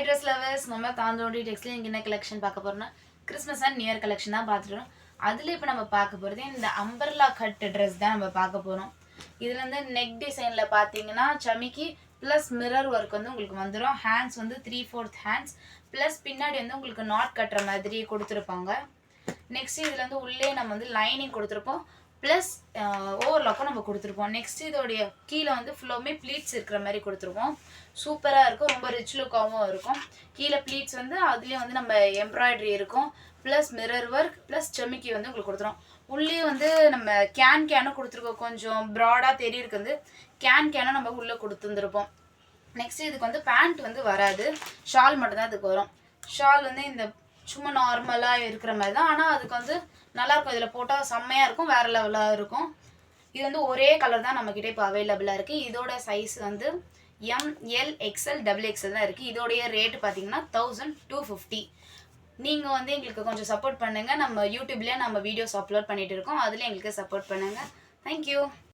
Hi dress lovers, நம்ம தாந்தோண்டி textile இங்கே என்ன கலெக்ஷன் பார்க்க போகிறோம்னா Christmas and new year collection தான் பார்த்துட்டோம். அதில் இப்போ நம்ம பார்க்க போகிறது இந்த அம்பர்லா கட் ட்ரெஸ் தான் நம்ம பார்க்க போகிறோம். இதில் வந்து நெக் டிசைனில் பார்த்தீங்கன்னா சமிக்கி ப்ளஸ் மிரர் ஒர்க் வந்து உங்களுக்கு வந்துடும். ஹேண்ட்ஸ் வந்து 3/4 ஹேண்ட்ஸ் ப்ளஸ் பின்னாடி வந்து உங்களுக்கு நாட் கட்டுற மாதிரி கொடுத்துருப்பாங்க. நெக்ஸ்ட் இதில் வந்து உள்ளே நம்ம வந்து லைனிங் கொடுத்துருப்போம் ப்ளஸ் ஓவர்லாக்கும் நம்ம கொடுத்துருப்போம். நெக்ஸ்ட் இதோடைய கீழே வந்து ஃபுல்லாமே ப்ளீட்ஸ் இருக்கிற மாதிரி கொடுத்துருப்போம். சூப்பராக இருக்கும், ரொம்ப ரிச் லுக்காகவும் இருக்கும். கீழே ப்ளீட்ஸ் வந்து அதுலேயும் வந்து நம்ம எம்ப்ராய்டரி இருக்கும் ப்ளஸ் மிரர் ஒர்க் ப்ளஸ் செமிக்கி வந்து உங்களுக்கு கொடுத்துரும். உள்ளே வந்து நம்ம கேனும் கொடுத்துருக்கோம். கொஞ்சம் ப்ராடாக தெரியுது கேனும் நம்ம உள்ளே கொடுத்துருந்துருப்போம். நெக்ஸ்ட் இதுக்கு வந்து பேண்ட் வந்து வராது, ஷால் மட்டும்தான் இதுக்கு வரும். ஷால் வந்து இந்த சும்மா நார்மலாக இருக்கிற மாதிரி தான், ஆனால் அதுக்கு வந்து நல்லாயிருக்கும். இதில் போட்டால் செம்மையாக இருக்கும், வேறு லெவலாக இருக்கும். இது வந்து ஒரே கலர் தான் நம்மக்கிட்ட இப்போ அவைலபிளாக இருக்குது. இதோட சைஸ் வந்து ML XL XXL தான் இருக்குது. இதோடைய ரேட்டு பார்த்தீங்கன்னா 1250. நீங்கள் வந்து எங்களுக்கு கொஞ்சம் சப்போர்ட் பண்ணுங்கள். நம்ம யூடியூப்லேயே நம்ம வீடியோஸ் அப்லோட் பண்ணிகிட்டு இருக்கோம், அதில் எங்களுக்கு சப்போர்ட் பண்ணுங்கள். தேங்க்யூ.